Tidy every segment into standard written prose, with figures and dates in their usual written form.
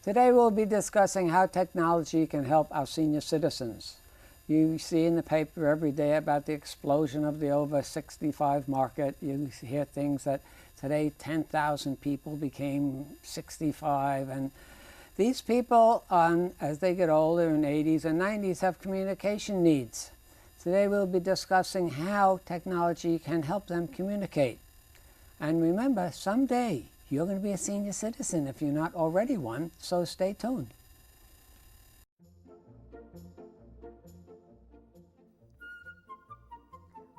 Today we'll be discussing how technology can help our senior citizens. You see in the paper every day about the explosion of the over 65 market. You hear things that today 10,000 people became 65, and these people, as they get older in 80s and 90s, have communication needs. Today we'll be discussing how technology can help them communicate. And remember, someday you're going to be a senior citizen if you're not already one, so stay tuned.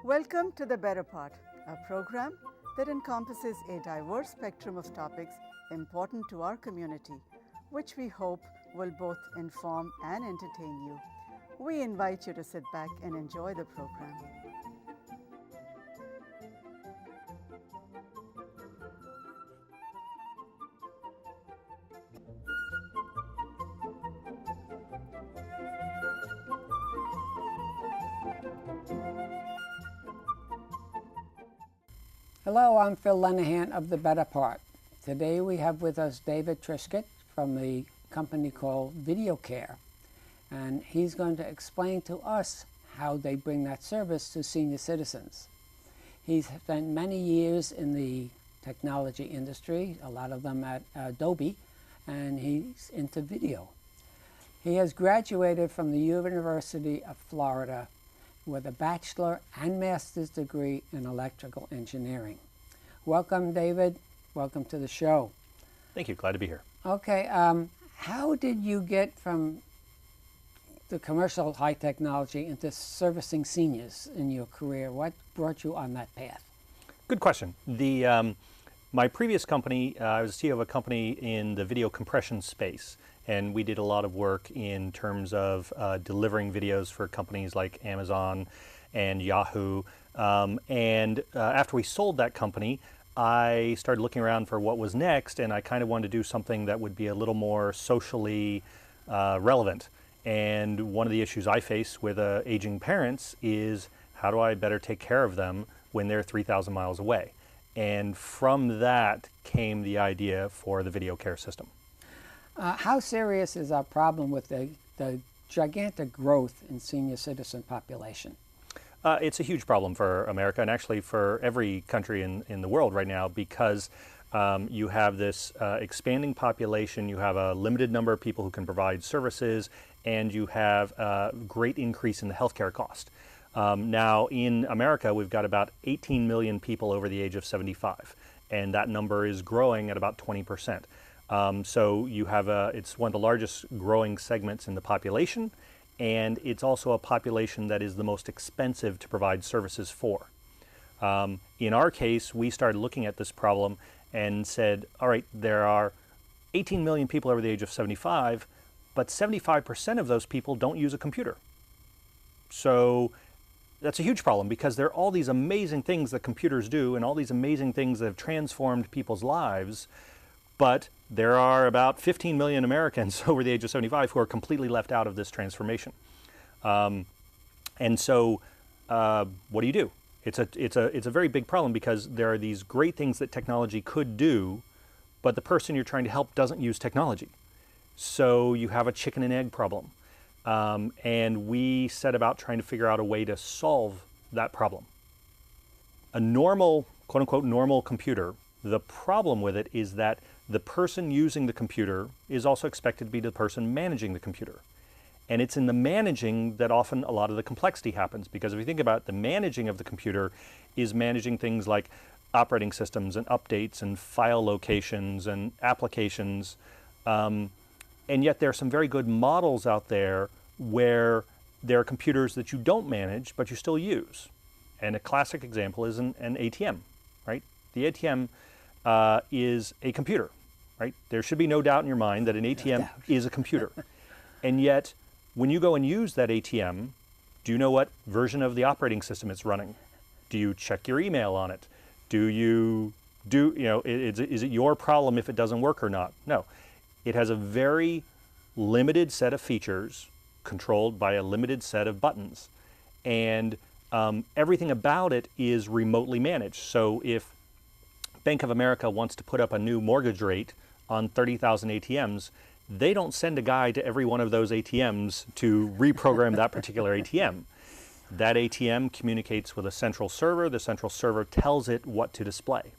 Welcome to The Better Part, a program that encompasses a diverse spectrum of topics important to our community, which we hope will both inform and entertain you. We invite you to sit back and enjoy the program. Hello, I'm Phil Lenahan of The Better Part. Today we have with us David Triscuit from the company called Video Care, and he's going to explain to us how they bring that service to senior citizens. He's spent many years in the technology industry, a lot of them at Adobe, and he's into video. He has graduated from the University of Florida with a bachelor and master's degree in electrical engineering. Welcome, David. Welcome to the show. Thank you. Glad to be here. Okay. How did you get from the commercial high technology into servicing seniors in your career? What brought you on that path? Good question. My previous company, I was CEO of a company in the video compression space, and we did a lot of work in terms of delivering videos for companies like Amazon and Yahoo. After we sold that company, I started looking around for what was next, and I kind of wanted to do something that would be a little more socially relevant. And one of the issues I face with aging parents is, how do I better take care of them when they're 3,000 miles away? And from that came the idea for the video care system. How serious is our problem with the gigantic growth in senior citizen population? It's a huge problem for America, and actually for every country in the world right now, because you have this expanding population, you have a limited number of people who can provide services, and you have a great increase in the healthcare cost. Now in America, we've got about 18 million people over the age of 75, and that number is growing at about 20%. So you have it's one of the largest growing segments in the population, and it's also a population that is the most expensive to provide services for. In our case, we started looking at this problem and said, all right, there are 18 million people over the age of 75, but 75% of those people don't use a computer. So that's a huge problem, because there are all these amazing things that computers do and all these amazing things that have transformed people's lives, but there are about 15 million Americans over the age of 75 who are completely left out of this transformation. And so what do you do? It's a very big problem, because there are these great things that technology could do, but the person you're trying to help doesn't use technology. So you have a chicken and egg problem. And we set about trying to figure out a way to solve that problem. A normal, quote unquote, normal computer, the problem with it is that the person using the computer is also expected to be the person managing the computer. And it's in the managing that often a lot of the complexity happens, because if you think about it, the managing of the computer is managing things like operating systems and updates and file locations and applications. And yet there are some very good models out there where there are computers that you don't manage, but you still use. And a classic example is an ATM, right? The ATM is a computer, right? There should be no doubt in your mind that an ATM is a computer. And yet, when you go and use that ATM, do you know what version of the operating system it's running? Do you check your email on it? Is it your problem if it doesn't work or not? No. It has a very limited set of features controlled by a limited set of buttons. And everything about it is remotely managed. So if Bank of America wants to put up a new mortgage rate on 30,000 ATMs, they don't send a guy to every one of those ATMs to reprogram that particular ATM. That ATM communicates with a central server. The central server tells it what to display.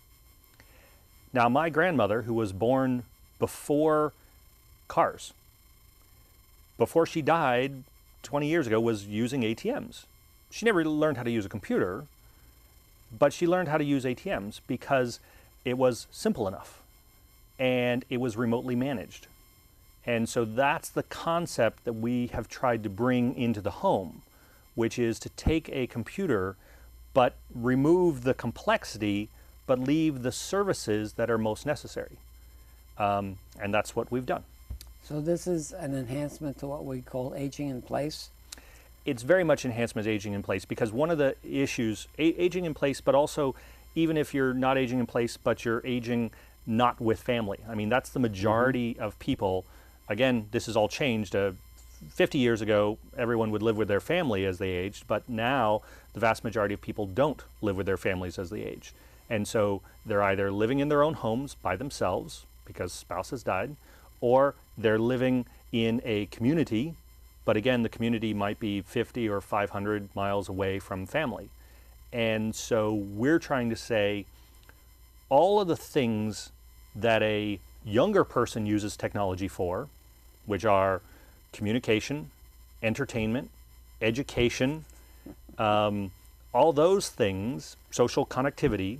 Now, my grandmother, who was born before cars, before she died 20 years ago, was using ATMs. She never learned how to use a computer, but she learned how to use ATMs because it was simple enough and it was remotely managed. And so that's the concept that we have tried to bring into the home, which is to take a computer but remove the complexity but leave the services that are most necessary. And that's what we've done. So this is an enhancement to what we call aging in place? It's very much enhancement aging in place, because one of the issues, aging in place, but also even if you're not aging in place, but you're aging not with family. I mean, that's the majority of people. Again, this has all changed. 50 years ago, everyone would live with their family as they aged, but now the vast majority of people don't live with their families as they age. And so they're either living in their own homes by themselves because spouse has died, or they're living in a community, but again, the community might be 50 or 500 miles away from family. And so we're trying to say all of the things that a younger person uses technology for, which are communication, entertainment, education, all those things, social connectivity,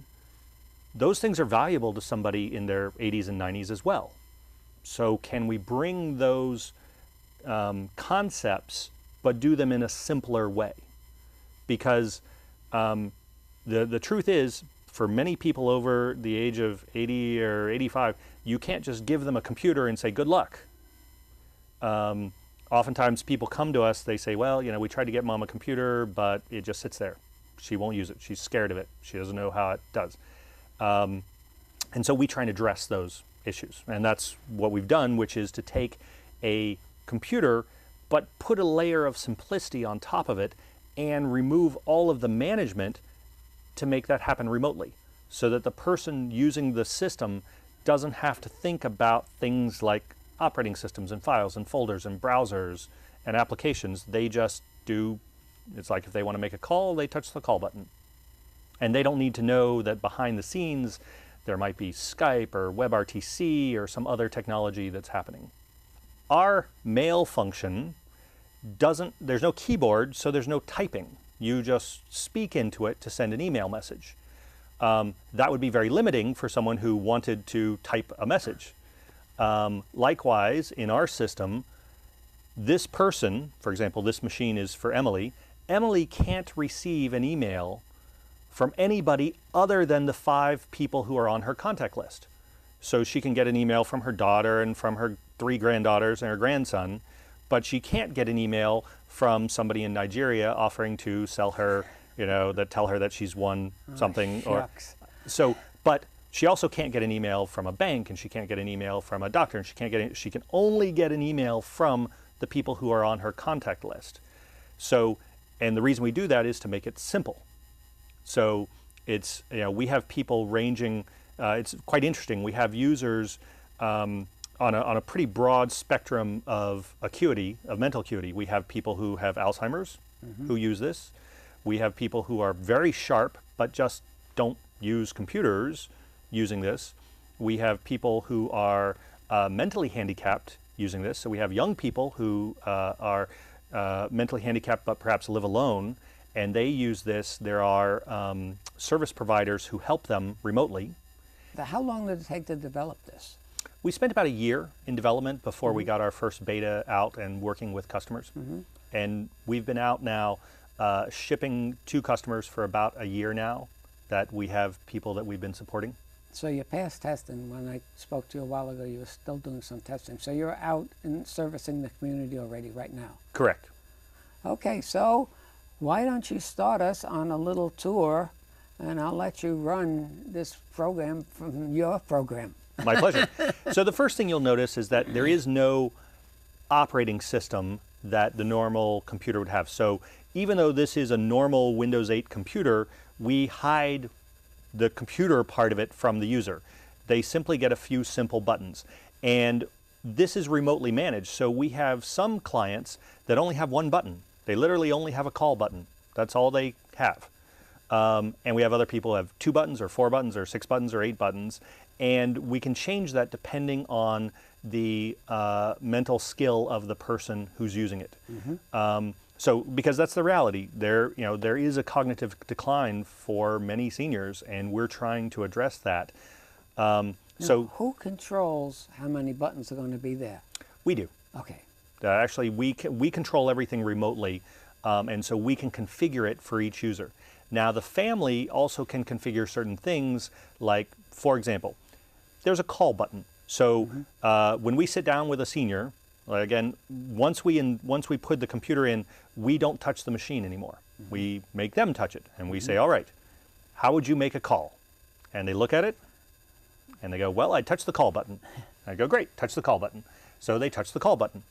those things are valuable to somebody in their 80s and 90s as well. So can we bring those concepts but do them in a simpler way? Because the truth is, for many people over the age of 80 or 85, you can't just give them a computer and say, good luck. Oftentimes people come to us, they say, well, you know, we tried to get mom a computer, but it just sits there. She won't use it. She's scared of it. She doesn't know how it does. And so we try and address those issues. And that's what we've done, which is to take a computer, but put a layer of simplicity on top of it and remove all of the management to make that happen remotely, so that the person using the system doesn't have to think about things like operating systems and files and folders and browsers and applications. They just do, it's like if they want to make a call, they touch the call button. And they don't need to know that behind the scenes there might be Skype or WebRTC or some other technology that's happening. Our mail function there's no keyboard, so there's no typing. You just speak into it to send an email message. That would be very limiting for someone who wanted to type a message. Likewise, in our system, this person, for example, this machine is for Emily. Emily can't receive an email from anybody other than the 5 people who are on her contact list. So she can get an email from her daughter and from her 3 granddaughters and her grandson, but she can't get an email from somebody in Nigeria offering to sell her, you know, that tell her that she's won something. Shucks. But she also can't get an email from a bank, and she can't get an email from a doctor, and she can only get an email from the people who are on her contact list. So, and the reason we do that is to make it simple. So it's, you know, we have people ranging, it's quite interesting. We have users on a pretty broad spectrum of acuity, of mental acuity. We have people who have Alzheimer's who use this. We have people who are very sharp but just don't use computers using this. We have people who are mentally handicapped using this. So we have young people who are mentally handicapped but perhaps live alone, and they use this. There are service providers who help them remotely. How long did it take to develop this? We spent about a year in development before we got our first beta out and working with customers. And we've been out now shipping to customers for about a year now, that we have people that we've been supporting. So you passed testing. When I spoke to you a while ago, you were still doing some testing. So you're out and servicing the community already right now. Correct. Okay, so why don't you start us on a little tour, and I'll let you run this program from your program. My pleasure. So the first thing you'll notice is that there is no operating system that the normal computer would have. So even though this is a normal Windows 8 computer, we hide the computer part of it from the user. They simply get a few simple buttons. And this is remotely managed. So we have some clients that only have one button. They literally only have a call button. That's all they have. And we have other people who have 2 buttons or 4 buttons or 6 buttons or 8 buttons. And we can change that depending on the mental skill of the person who's using it. So, because that's the reality, there is a cognitive decline for many seniors, and we're trying to address that. So, who controls how many buttons are going to be there? We do. Okay. Actually, we control everything remotely, and so we can configure it for each user. Now, the family also can configure certain things, like, for example, there's a call button. So when we sit down with a senior, again, once we put the computer in, we don't touch the machine anymore. We make them touch it, and we say, all right, how would you make a call? And they look at it, and they go, well, I touch the call button. I go, great, touch the call button. So they touch the call button.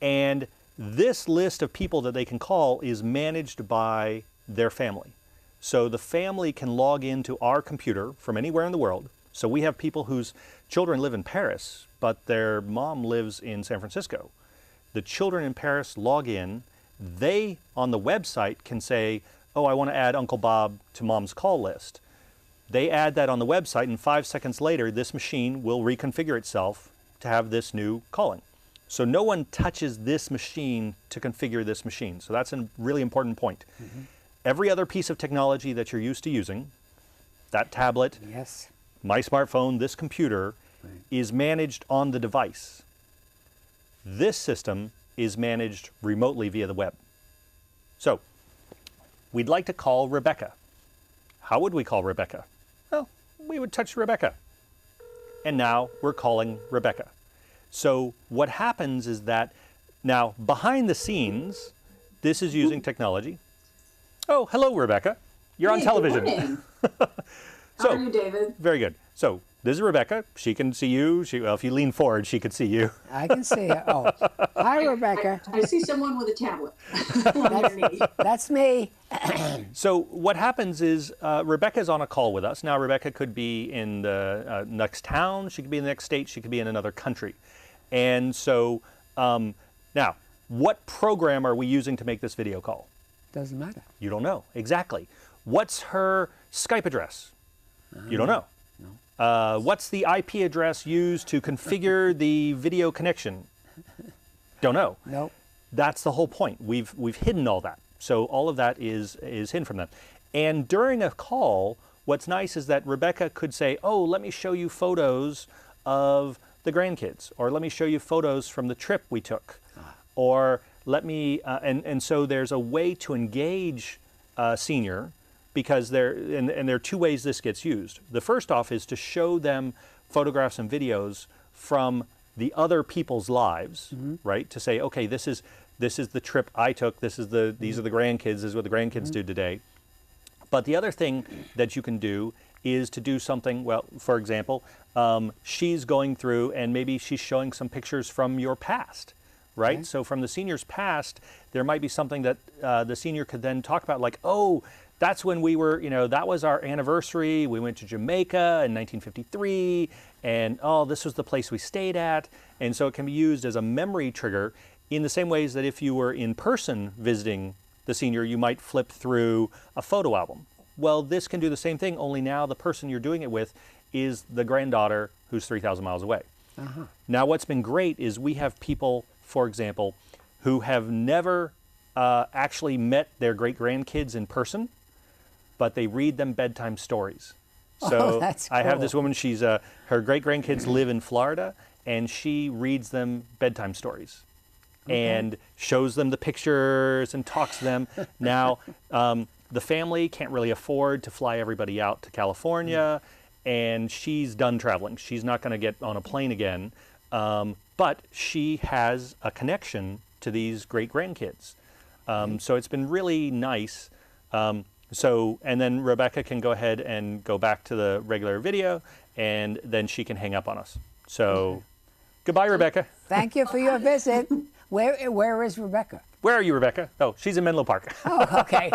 And this list of people that they can call is managed by their family. So the family can log into our computer from anywhere in the world. So we have people whose children live in Paris, but their mom lives in San Francisco. The children in Paris log in. They, on the website, can say, oh, I want to add Uncle Bob to mom's call list. They add that on the website, and 5 seconds later, this machine will reconfigure itself to have this new calling. So no one touches this machine to configure this machine. So that's a really important point. Every other piece of technology that you're used to using, that tablet, yes, my smartphone, this computer, is managed on the device. This system is managed remotely via the web. So we'd like to call Rebecca. How would we call Rebecca? Well, we would touch Rebecca. And now we're calling Rebecca. So what happens is that now behind the scenes, this is using technology. Oh, hello, Rebecca. You're on television. Good morning. So, how are you, David? Very good. So this is Rebecca. She can see you. Well, if you lean forward, she could see you. I can see her. Oh, hi, Rebecca. I see someone with a tablet. That's me. So what happens is Rebecca's on a call with us. Now, Rebecca could be in the next town. She could be in the next state. She could be in another country. And so now, what program are we using to make this video call? Doesn't matter. You don't know. Exactly. What's her Skype address? You don't know. No. What's the IP address used to configure the video connection? Don't know. Nope. That's the whole point. We've hidden all that. So all of that is hidden from them. And during a call, what's nice is that Rebecca could say, oh, let me show you photos of the grandkids, or let me show you photos from the trip we took, or let me, and so there's a way to engage a senior, because there are 2 ways this gets used. The first off is to show them photographs and videos from the other people's lives, right? To say, okay, this is the trip I took. These are the grandkids. This is what the grandkids do today. But the other thing that you can do is to do something. Well, for example, she's going through and maybe she's showing some pictures from your past, right? Okay. So from the senior's past, there might be something that the senior could then talk about, like, oh, that's when we were, that was our anniversary. We went to Jamaica in 1953, and oh, this was the place we stayed at. And so it can be used as a memory trigger in the same ways that if you were in person visiting the senior, you might flip through a photo album. Well, this can do the same thing, only now the person you're doing it with is the granddaughter who's 3,000 miles away. Now, what's been great is we have people, for example, who have never actually met their great-grandkids in person, but they read them bedtime stories. So that's cool. I have this woman, she's her great-grandkids live in Florida, and she reads them bedtime stories. And shows them the pictures and talks to them. Now, the family can't really afford to fly everybody out to California, and she's done traveling. She's not going to get on a plane again, but she has a connection to these great-grandkids. So it's been really nice. And then Rebecca can go ahead and go back to the regular video, and then she can hang up on us. So goodbye, Rebecca. Thank you for your visit. Where is Rebecca? Where are you, Rebecca? Oh, she's in Menlo Park. Oh, okay.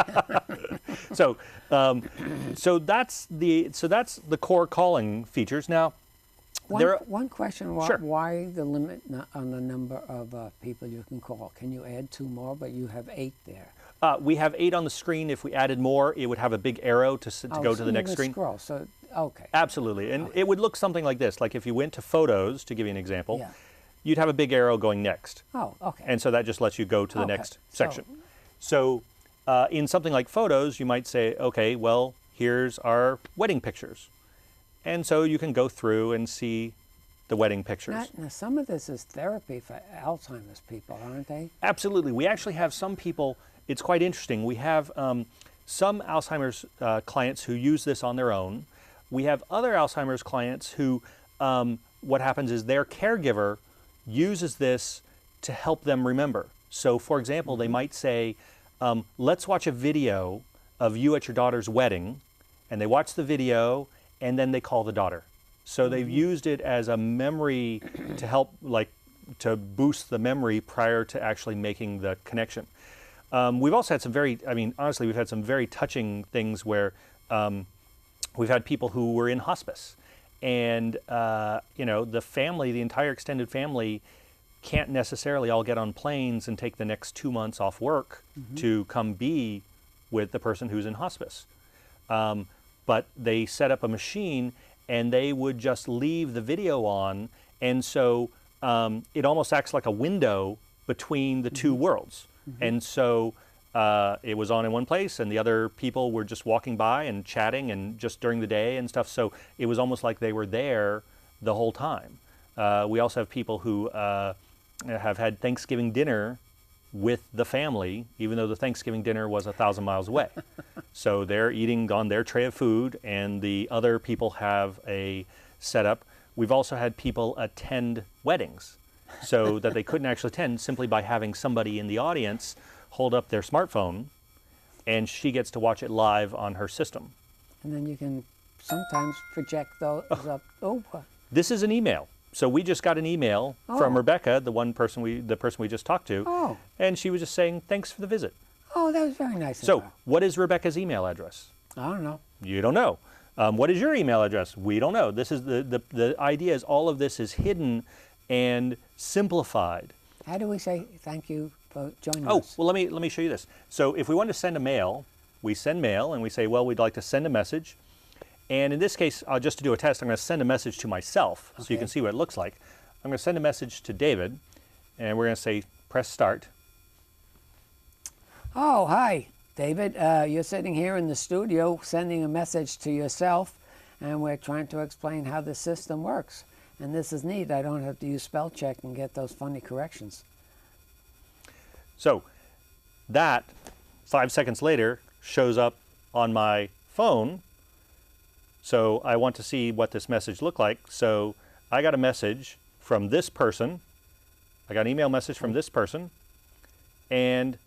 So that's the core calling features. Now, One question, Sure. why the limit on the number of people you can call? Can you add 2 more, but you have 8 there? We have 8 on the screen. If we added more, it would have a big arrow to go to the next screen. Scroll, so, okay. Absolutely, and it would look something like this. Like if you went to photos, to give you an example, Yeah. you'd have a big arrow going next. Oh, okay. And so that just lets you go to the Okay. next section. So in something like photos, you might say, okay, well, here's our wedding pictures. And so you can go through and see the wedding pictures. Now, some of this is therapy for Alzheimer's people, aren't they? Absolutely. We actually have some people, it's quite interesting. We have some Alzheimer's clients who use this on their own. We have other Alzheimer's clients who, what happens is their caregiver uses this to help them remember. So for example, they might say, let's watch a video of you at your daughter's wedding, and they watch the video and then they call the daughter. So they've used it as a memory to help, like, to boost the memory prior to actually making the connection. We've also had some honestly, we've had some very touching things where we've had people who were in hospice, and the family, the entire extended family, can't necessarily all get on planes and take the next 2 months off work to come be with the person who's in hospice. But they set up a machine and they would just leave the video on, and so it almost acts like a window between the two worlds. And so it was on in one place and the other people were just walking by and chatting and just during the day and stuff, so it was almost like they were there the whole time. We also have people who have had Thanksgiving dinner with the family, even though the Thanksgiving dinner was 1,000 miles away. So they're eating on their tray of food and the other people have a setup. We've also had people attend weddings so that they couldn't actually attend, simply by having somebody in the audience hold up their smartphone, and she gets to watch it live on her system. And then you can sometimes project those up. This is an email. So we just got an email from Rebecca, the person we just talked to, and she was just saying, thanks for the visit. Oh, that was very nice. So what is Rebecca's email address? I don't know. You don't know. What is your email address? We don't know. This is the idea is all of this is hidden and simplified. How do we say thank you for joining us? us? Well, let me show you this. So if we want to send a mail, we send mail and we say, well, we'd like to send a message. And in this case, just to do a test, I'm going to send a message to myself so you can see what it looks like. I'm going to send a message to David, and we're going to say, press start. Oh, hi, David. You're sitting here in the studio sending a message to yourself, and we're trying to explain how the system works. And this is neat. I don't have to use spell check and get those funny corrections. So that, 5 seconds later, shows up on my phone. So I want to see what this message looked like. So I got a message from this person. I got an email message from this person. And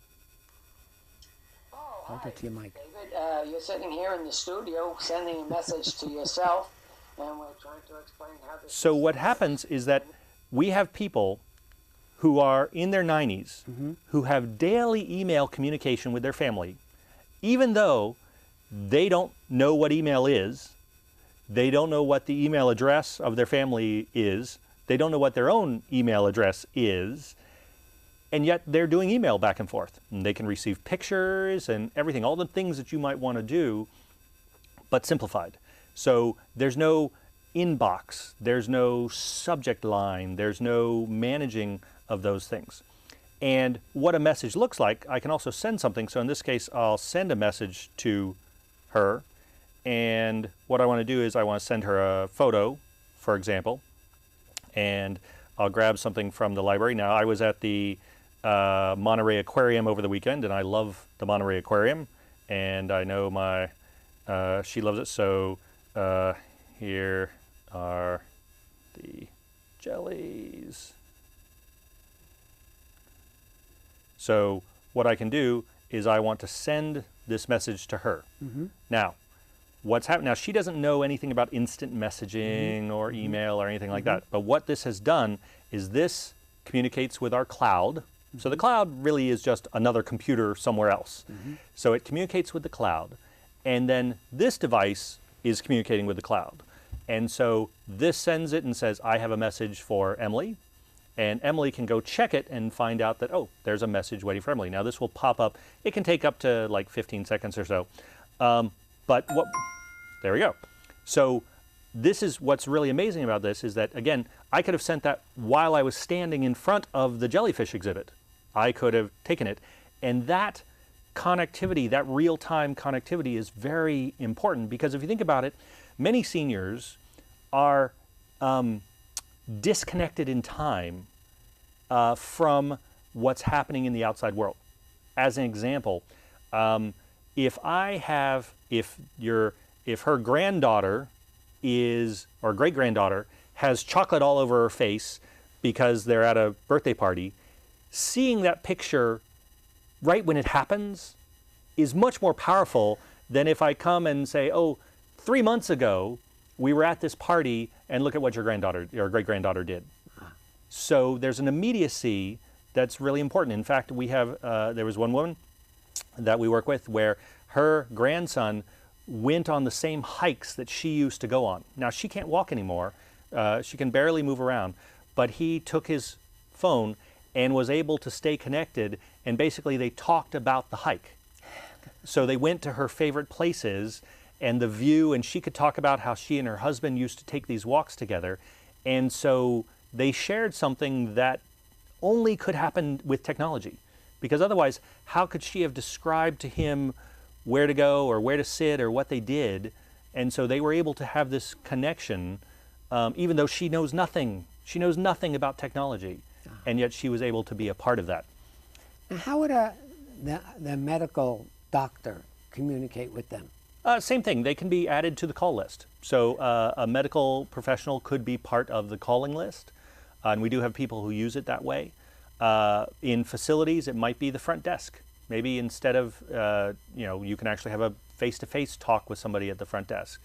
hold it to your mic. David, you're sitting here in the studio sending a message to yourself, and we're trying to explain how this... So what happens is that we have people who are in their 90s who have daily email communication with their family, even though they don't know what email is. They don't know what the email address of their family is. They don't know what their own email address is. And yet they're doing email back and forth. And they can receive pictures and everything, all the things that you might want to do, but simplified. So there's no inbox, there's no subject line, there's no managing of those things. And what a message looks like, I can also send something. So in this case, I'll send a message to her. And what I want to do is I want to send her a photo, for example, and I'll grab something from the library. Now, I was at the Monterey Aquarium over the weekend, and I love the Monterey Aquarium, and I know she loves it. So here are the jellies. So what I can do is I want to send this message to her. Now, what's happened now, she doesn't know anything about instant messaging or email or anything like that. But what this has done is this communicates with our cloud. So the cloud really is just another computer somewhere else. So it communicates with the cloud. And then this device is communicating with the cloud. And so this sends it and says, I have a message for Emily. And Emily can go check it and find out that, oh, there's a message waiting for Emily. Now this will pop up. It can take up to like 15 seconds or so. There we go. So this is what's really amazing about this is that, again, I could have sent that while I was standing in front of the jellyfish exhibit. I could have taken it. And that connectivity, that real-time connectivity is very important because if you think about it, many seniors are disconnected in time from what's happening in the outside world. As an example, if her granddaughter or great-granddaughter has chocolate all over her face because they're at a birthday party, seeing that picture right when it happens is much more powerful than if I come and say, oh, 3 months ago, we were at this party and look at what your great-granddaughter did. So there's an immediacy that's really important. In fact, we have, there was one woman that we work with where her grandson went on the same hikes that she used to go on. Now, she can't walk anymore. She can barely move around, but he took his phone and was able to stay connected, and basically they talked about the hike. So they went to her favorite places and the view, and she could talk about how she and her husband used to take these walks together. And so they shared something that only could happen with technology, because otherwise, how could she have described to him where to go or where to sit or what they did? And so they were able to have this connection, even though she knows nothing. She knows nothing about technology, and yet she was able to be a part of that. Now, how would the medical doctor communicate with them? Same thing. They can be added to the call list. So a medical professional could be part of the calling list, and we do have people who use it that way. In facilities, it might be the front desk. Maybe instead of, you can actually have a face-to-face talk with somebody at the front desk.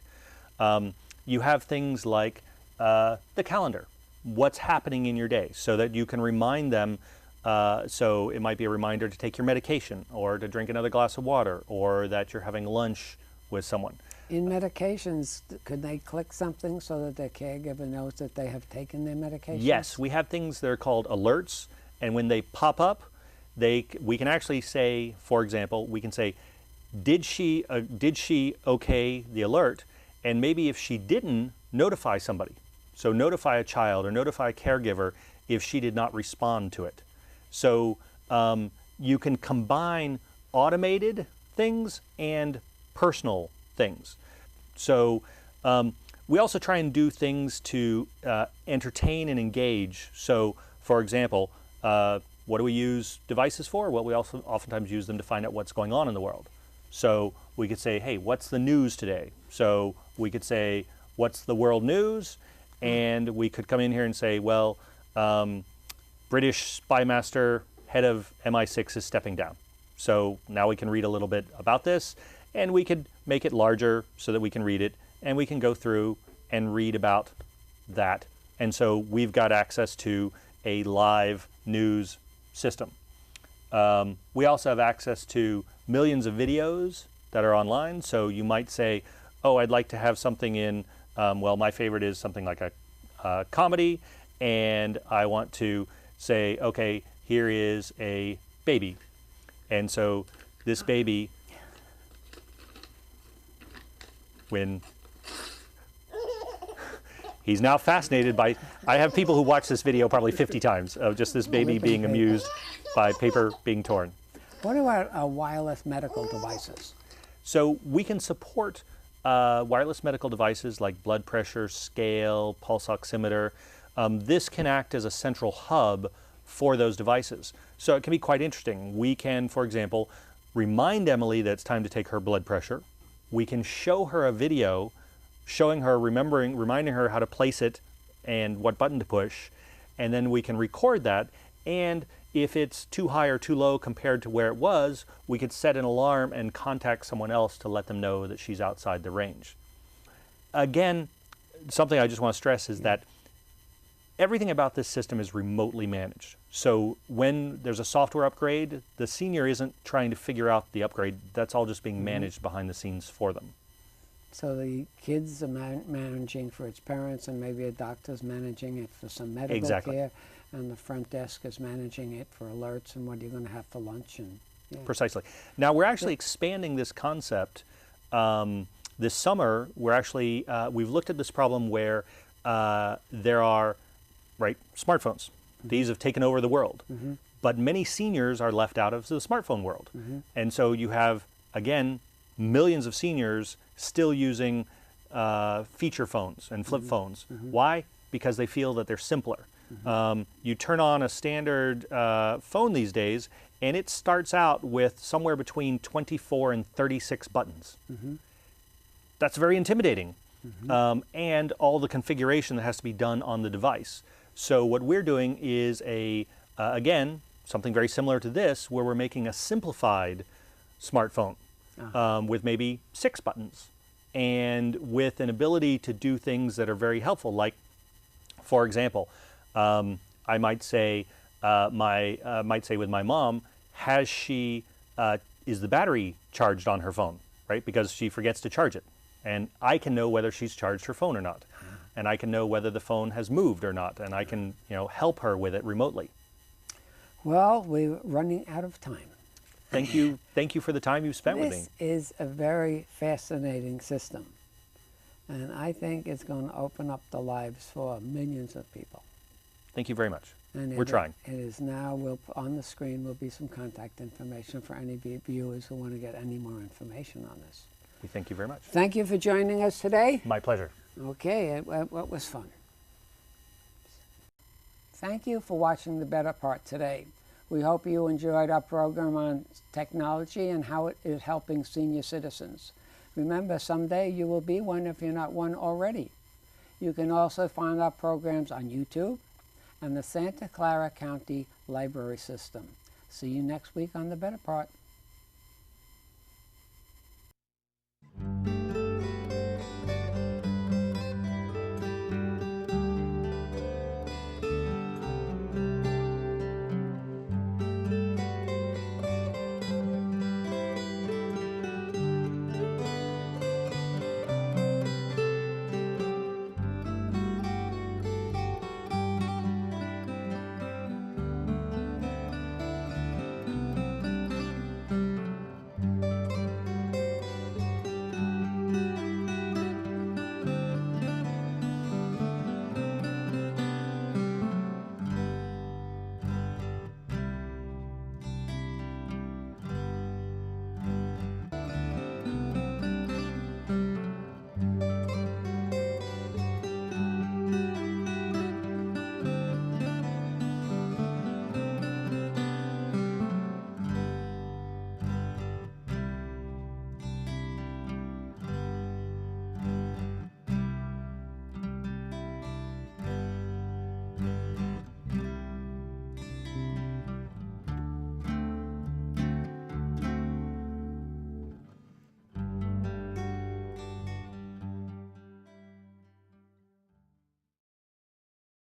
You have things like the calendar, what's happening in your day, so that you can remind them. So it might be a reminder to take your medication or to drink another glass of water or that you're having lunch with someone. In medications, could they click something so that their caregiver knows that they have taken their medication? Yes, we have things that are called alerts, and when they pop up, we can actually say, for example, we can say, did she okay the alert? And maybe if she didn't, notify somebody. So notify a child or notify a caregiver if she did not respond to it. So you can combine automated things and personal things. So we also try and do things to entertain and engage. So for example, what do we use devices for? Well, we also oftentimes use them to find out what's going on in the world. So we could say, hey, what's the news today? So we could say, what's the world news? And we could come in here and say, well, British spymaster, head of MI6 is stepping down. So now we can read a little bit about this, and we could make it larger so that we can read it, and we can go through and read about that. And so we've got access to a live news system. We also have access to millions of videos that are online. So you might say, oh, I'd like to have something in, well, my favorite is something like a comedy, and I want to say, okay, here is a baby. And so this baby, when he's now fascinated by, I have people who watch this video probably 50 times of just this baby being amused by paper being torn. What about wireless medical devices? So we can support wireless medical devices like blood pressure, scale, pulse oximeter. This can act as a central hub for those devices. So it can be quite interesting. We can, for example, remind Emily that it's time to take her blood pressure. We can show her a video showing her, reminding her how to place it and what button to push, and then we can record that. And if it's too high or too low compared to where it was, we could set an alarm and contact someone else to let them know that she's outside the range. Again, something I just want to stress is that everything about this system is remotely managed. So when there's a software upgrade, the senior isn't trying to figure out the upgrade. That's all just being managed behind the scenes for them. So the kids are managing for its parents, and maybe a doctor's managing it for some medical Exactly. care, and the front desk is managing it for alerts and what you're going to have for lunch. And yeah. Precisely. Now we're actually expanding this concept. This summer, we're actually we've looked at this problem where there are smartphones. These have taken over the world, but many seniors are left out of the smartphone world, and so you have again millions of seniors still using feature phones and flip phones. Why? Because they feel that they're simpler. You turn on a standard phone these days, and it starts out with somewhere between 24 and 36 buttons. That's very intimidating, and all the configuration that has to be done on the device. So what we're doing is again, something very similar to this, where we're making a simplified smartphone with maybe 6 buttons and with an ability to do things that are very helpful. Like, for example, I might say, with my mom, is the battery charged on her phone, right? Because she forgets to charge it. And I can know whether she's charged her phone or not. And I can know whether the phone has moved or not. And I can, help her with it remotely. Well, we're running out of time. Thank you for the time you've spent with me. This is a very fascinating system, and I think it's going to open up the lives for millions of people. Thank you very much. And we're trying. It is now, on the screen will be some contact information for any viewers who want to get any more information on this. We thank you very much. Thank you for joining us today. My pleasure. Okay, it was fun. Thank you for watching The Better Part today. We hope you enjoyed our program on technology and how it is helping senior citizens. Remember, someday you will be one if you're not one already. You can also find our programs on YouTube and the Santa Clara County Library System. See you next week on The Better Part.